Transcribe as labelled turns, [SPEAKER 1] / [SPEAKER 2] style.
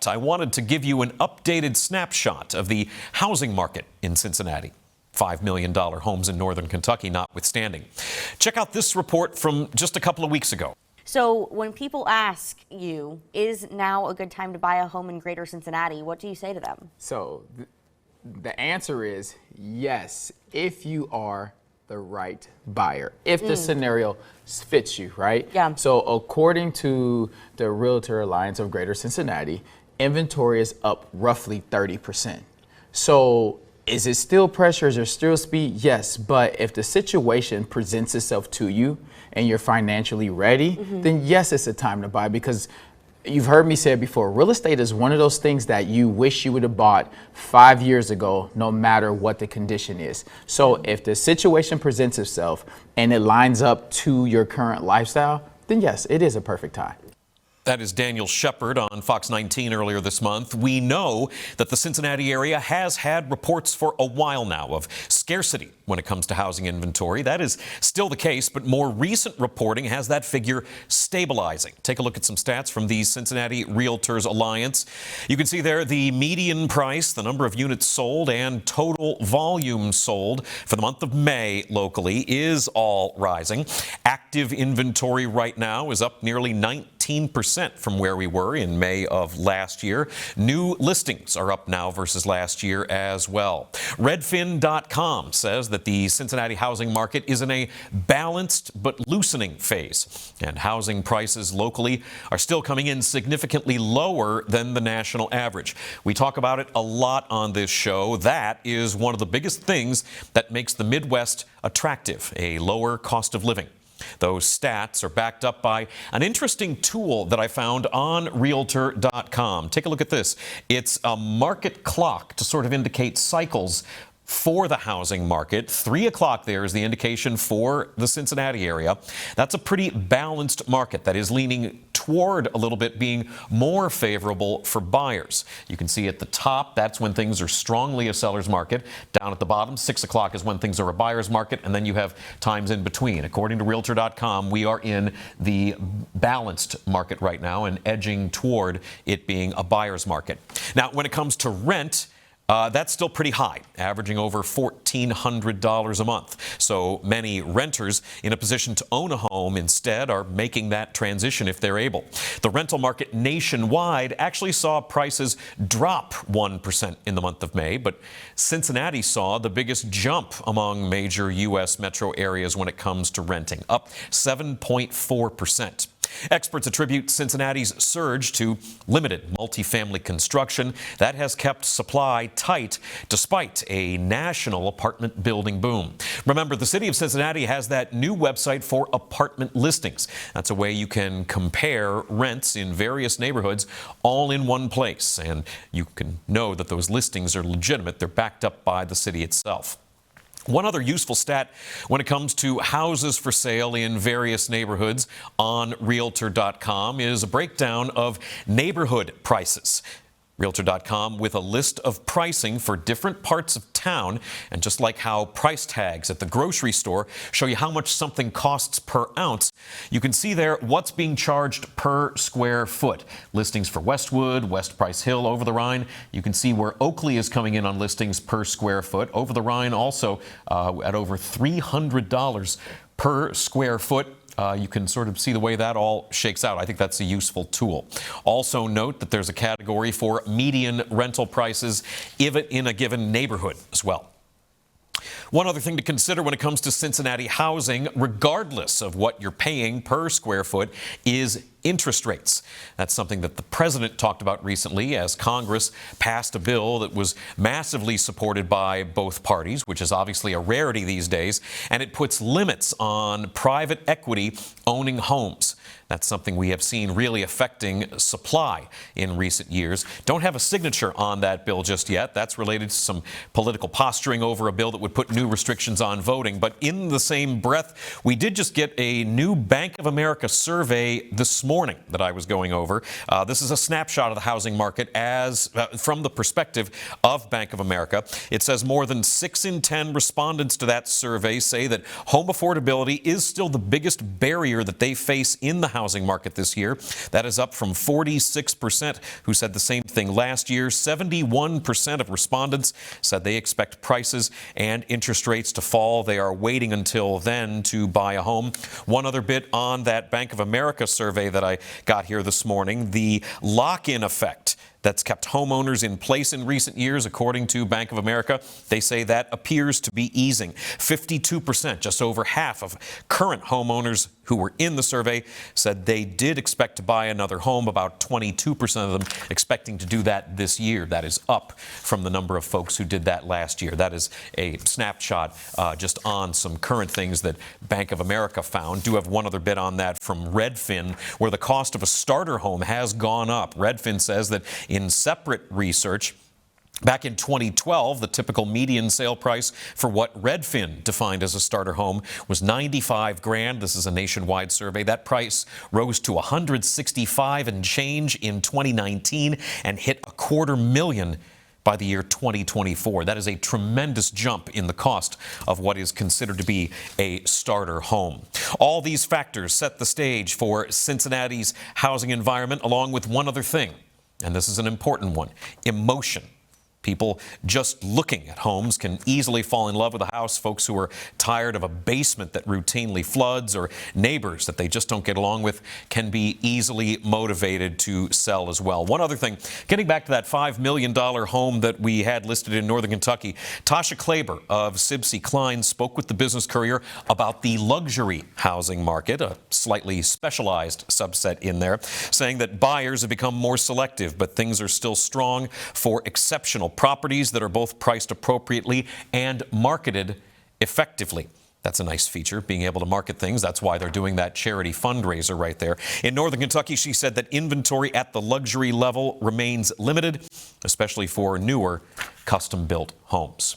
[SPEAKER 1] that, I wanted to give you an updated snapshot of the housing market in Cincinnati. $5 million homes in northern Kentucky notwithstanding. Check out this report from just a couple of weeks ago.
[SPEAKER 2] So when people ask you, is now a good time to buy a home in greater Cincinnati, what do you say to them?
[SPEAKER 3] So the answer is yes, if you are the right buyer, if the scenario fits you, right?
[SPEAKER 2] Yeah.
[SPEAKER 3] So according to the Realtor Alliance of Greater Cincinnati, inventory is up roughly 30%. So is it still pressure? Is there still speed? Yes, but if the situation presents itself to you and you're financially ready, then yes, it's a time to buy, because you've heard me say it before, real estate is one of those things that you wish you would have bought 5 years ago, no matter what the condition is. So if the situation presents itself and it lines up to your current lifestyle, then yes, it is a perfect time.
[SPEAKER 1] That is Daniel Shepard on Fox 19 earlier this month. We know that the Cincinnati area has had reports for a while now of scarcity when it comes to housing inventory. That is still the case, but more recent reporting has that figure stabilizing. Take a look at some stats from the Cincinnati Realtors Alliance. You can see there the median price, the number of units sold, and total volume sold for the month of May locally is all rising. Active inventory right now is up nearly 19% from where we were in May of last year. New listings are up now versus last year as well. Redfin.com says that the Cincinnati housing market is in a balanced but loosening phase, and housing prices locally are still coming in significantly lower than the national average. We talk about it a lot on this show. That is one of the biggest things that makes the Midwest attractive, a lower cost of living. Those stats are backed up by an interesting tool that I found on Realtor.com. Take a look at this. It's a market clock to sort of indicate cycles for the housing market. 3 o'clock there is the indication for the Cincinnati area. That's a pretty balanced market that is leaning toward a little bit being more favorable for buyers. You can see at the top, that's when things are strongly a seller's market. Down at the bottom, 6 o'clock is when things are a buyer's market, and then you have times in between. According to Realtor.com, we are in the balanced market right now and edging toward it being a buyer's market. Now, when it comes to rent, that's still pretty high, averaging over $1,400 a month. So many renters in a position to own a home instead are making that transition if they're able. The rental market nationwide actually saw prices drop 1% in the month of May, but Cincinnati saw the biggest jump among major U.S. metro areas when it comes to renting, up 7.4%. Experts attribute Cincinnati's surge to limited multifamily construction that has kept supply tight despite a national apartment building boom. Remember, the city of Cincinnati has that new website for apartment listings. That's a way you can compare rents in various neighborhoods all in one place, and you can know that those listings are legitimate. They're backed up by the city itself. One other useful stat when it comes to houses for sale in various neighborhoods on Realtor.com is a breakdown of neighborhood prices. Realtor.com with a list of pricing for different parts of town, and just like how price tags at the grocery store show you how much something costs per ounce, you can see there what's being charged per square foot. Listings for Westwood, West Price Hill, Over the Rhine. You can see where Oakley is coming in on listings per square foot. Over the Rhine also at over $300 per square foot. You can sort of see the way that all shakes out. I think that's a useful tool. Also note that there's a category for median rental prices in a given neighborhood as well. One other thing to consider when it comes to Cincinnati housing, regardless of what you're paying per square foot, is interest rates. That's something that the president talked about recently as Congress passed a bill that was massively supported by both parties, which is obviously a rarity these days, and it puts limits on private equity owning homes. That's something we have seen really affecting supply in recent years. Don't have a signature on that bill just yet. That's related to some political posturing over a bill that would put new restrictions on voting. But in the same breath, we did just get a new Bank of America survey this morning that I was going over. This is a snapshot of the housing market as from the perspective of Bank of America. It says more than 6 in 10 respondents to that survey say that home affordability is still the biggest barrier that they face in the housing market this year. That is up from 46% who said the same thing last year. 71% of respondents said they expect prices and interest rates to fall. They are waiting until then to buy a home. One other bit on that Bank of America survey that I got here this morning, the lock-in effect that's kept homeowners in place in recent years, according to Bank of America. They say that appears to be easing. 52%, just over half of current homeowners who were in the survey, said they did expect to buy another home. About 22% of them expecting to do that this year. That is up from the number of folks who did that last year. That is a snapshot just on some current things that Bank of America found. Do have one other bit on that from Redfin, where the cost of a starter home has gone up. Redfin says that in separate research, back in 2012, the typical median sale price for what Redfin defined as a starter home was $95,000. This is a nationwide survey. That price rose to $165,000 and change in 2019 and hit $250,000 by the year 2024. That is a tremendous jump in the cost of what is considered to be a starter home. All these factors set the stage for Cincinnati's housing environment, along with one other thing, and this is an important one: emotion. People just looking at homes can easily fall in love with a house. Folks who are tired of a basement that routinely floods or neighbors that they just don't get along with can be easily motivated to sell as well. One other thing, getting back to that $5 million home that we had listed in Northern Kentucky, Tasha Klaber of Sibsey Klein spoke with the Business Courier about the luxury housing market, a slightly specialized subset in there, saying that buyers have become more selective, but things are still strong for exceptional properties that are both priced appropriately and marketed effectively. That's a nice feature, being able to market things. That's why they're doing that charity fundraiser right there. In Northern Kentucky, she said that inventory at the luxury level remains limited, especially for newer custom-built homes.